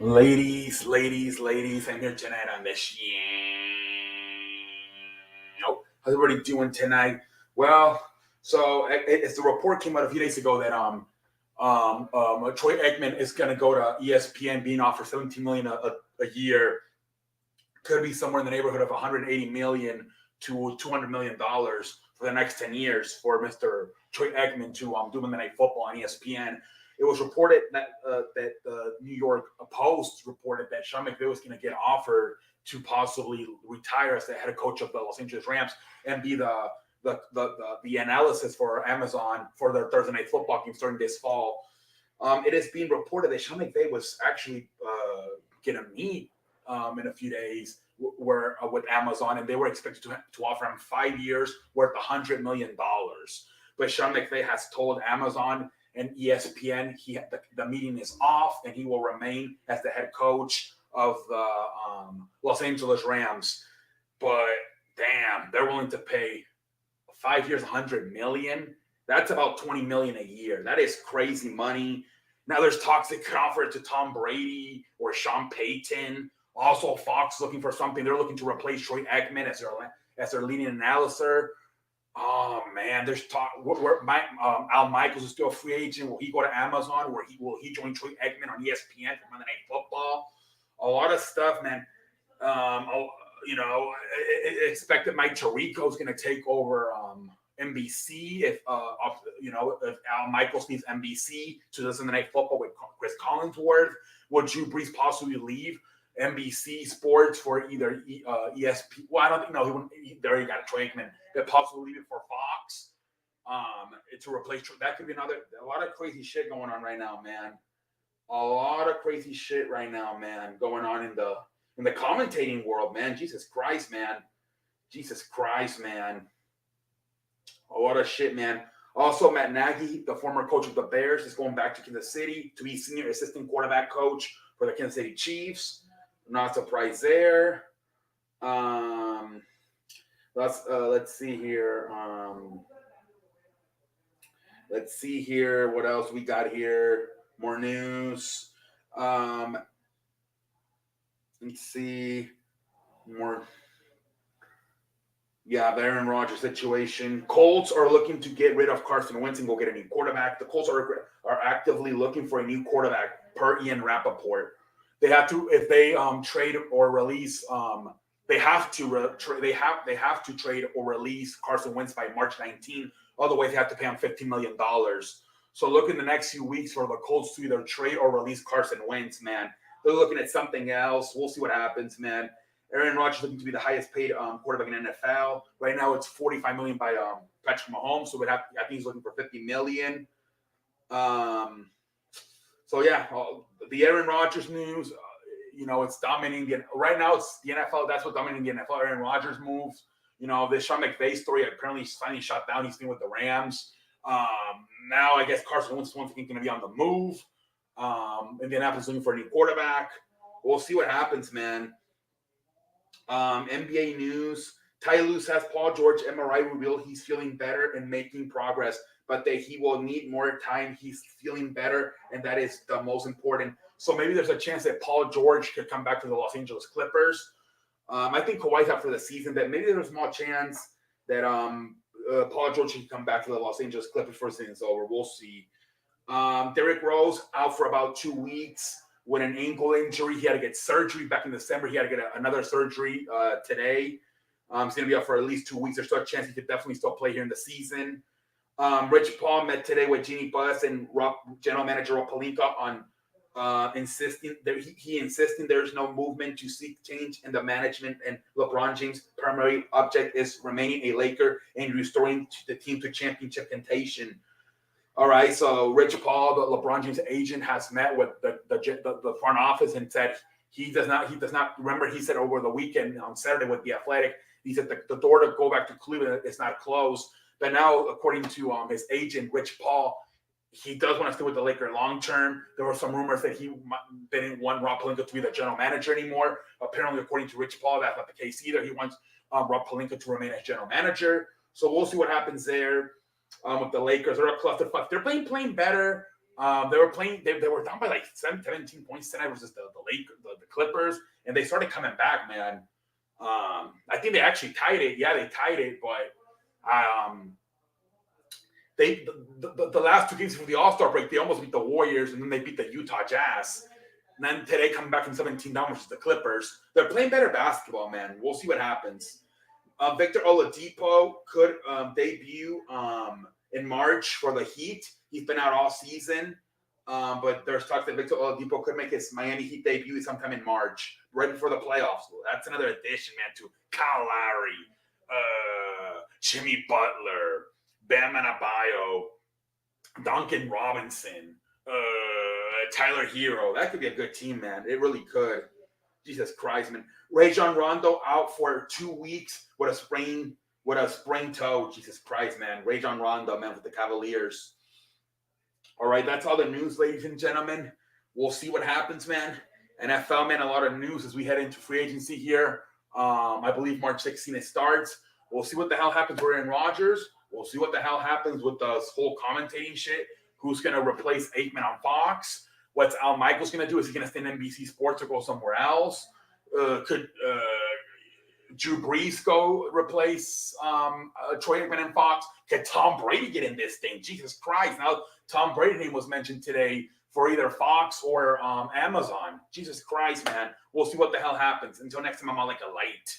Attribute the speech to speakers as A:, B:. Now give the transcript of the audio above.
A: Ladies, I'm here tonight on the show. How's everybody doing tonight? Well, so it's the report came out a few days ago that Troy Aikman is going to go to ESPN, being offered 17 million a year. Could be somewhere in the neighborhood of 180 million to 200 million dollars for the next 10 years for Mr. Troy Aikman to do Monday Night Football on ESPN. It was reported that the New York Post reported that Sean McVay was going to get offered to possibly retire as the head coach of the Los Angeles Rams and be the analysis for Amazon for their Thursday Night Football game starting this fall. It is being reported that Sean McVay was actually going to meet in a few days with Amazon, and they were expected to offer him 5 years worth $100 million. But Sean McVay has told Amazon and ESPN the meeting is off, and he will remain as the head coach of the Los Angeles Rams. But damn, they're willing to pay 5 years, $100 million. That's about $20 million a year. That is crazy money. Now there's talks they could offer it to Tom Brady or Sean Payton. Also, Fox looking for something. They're looking to replace Troy Aikman as their leading analyzer. Oh man, there's talk. Al Michaels is still a free agent. Will he go to Amazon? Will he join Troy Aikman on ESPN for Monday Night Football? A lot of stuff, man. Expected Mike Tirico is going to take over NBC if Al Michaels needs NBC to listen to Night Football with Chris Collinsworth. Would Drew Brees possibly leave NBC Sports for either ESP? Well, I don't think they already got Troy Aikman. They'll possibly leave it for Fox to replace. That could be a lot of crazy shit going on right now, man. A lot of crazy shit right now, man, going on in the commentating world, man. Jesus Christ, man. A lot of shit, man. Also, Matt Nagy, the former coach of the Bears, is going back to Kansas City to be senior assistant quarterback coach for the Kansas City Chiefs. Not surprised there. Let's see here. Let's see here. What else we got here? More news. Let's see. More. Yeah, the Aaron Rodgers situation. Colts are looking to get rid of Carson Wentz and go get a new quarterback. The Colts are actively looking for a new quarterback per Ian Rappaport. They have to, if they trade or release, they have to trade or release Carson Wentz by March 19. Otherwise, they have to pay him $15 million. So look in the next few weeks for the Colts to either trade or release Carson Wentz, man. They're looking at something else. We'll see what happens, man. Aaron Rodgers looking to be the highest paid quarterback in NFL. Right now, it's $45 million by Patrick Mahomes. So I think he's looking for $50 million. So yeah, the Aaron Rodgers news. It's dominating right now. It's the NFL. That's what's dominating the NFL. Aaron Rodgers moves. The Sean McVay story apparently finally shut down. He's been with the Rams. Now I guess Carson Wentz is once again going to be on the move. Indianapolis looking for a new quarterback. We'll see what happens, man. NBA news. Ty Lue says Paul George MRI revealed he's feeling better and making progress, but that he will need more time. He's feeling better, and that is the most important. So maybe there's a chance that Paul George could come back to the Los Angeles Clippers. I think Kawhi's out for the season, but maybe there's a small chance that Paul George can come back to the Los Angeles Clippers before the season's over. We'll see. Derrick Rose out for about 2 weeks with an ankle injury. He had to get surgery back in December. He had to get another surgery today. He's going to be out for at least 2 weeks. There's still a chance he could definitely still play here in the season. Rich Paul met today with Jeannie Buss and general manager Rob Pelinka on insisting there's no movement to seek change in the management, and LeBron James' primary object is remaining a Laker and restoring the team to championship contention. All right, so Rich Paul, the LeBron James agent, has met with the front office and said he does not. Remember, he said over the weekend on Saturday with The Athletic, he said the door to go back to Cleveland is not closed. But now, according to his agent, Rich Paul, he does want to stay with the Lakers long term. There were some rumors that he didn't want Rob Pelinka to be the general manager anymore. Apparently, according to Rich Paul, that's not the case either. He wants Rob Pelinka to remain as general manager. So we'll see what happens there with the Lakers. They're a clusterfuck. They're playing better, They were playing. They were down by like 17 points tonight versus the Clippers, and they started coming back, man. I think they actually tied it. Yeah, they tied it, but they the last two games for the All-Star break, they almost beat the Warriors, and then they beat the Utah Jazz. And then today, coming back from 17 down versus the Clippers, they're playing better basketball, man. We'll see what happens. Victor Oladipo could debut in March for the Heat. He's been out all season, but there's talks that Victor Oladipo could make his Miami Heat debut sometime in March, right before the playoffs. That's another addition, man, to Kyle Lowry, Jimmy Butler, Bam Adebayo, Duncan Robinson, Tyler Hero. That could be a good team, man. It really could. Jesus Christ, man. Rajon Rondo out for 2 weeks with a sprained toe. Jesus Christ, man. Rajon Rondo, man, with the Cavaliers. All right, that's all the news, ladies and gentlemen. We'll see what happens, man. NFL, man, a lot of news as we head into free agency here. I believe March 16th it starts. We'll see what the hell happens with Aaron Rodgers. We'll see what the hell happens with this whole commentating shit. Who's going to replace Aikman on Fox? What's Al Michaels going to do? Is he going to stay in NBC Sports or go somewhere else? Could Drew Brees go replace Troy Aikman and Fox? Could Tom Brady get in this thing? Jesus Christ. Now, Tom Brady's name was mentioned today for either Fox or Amazon. Jesus Christ, man. We'll see what the hell happens. Until next time, I'm on like a light.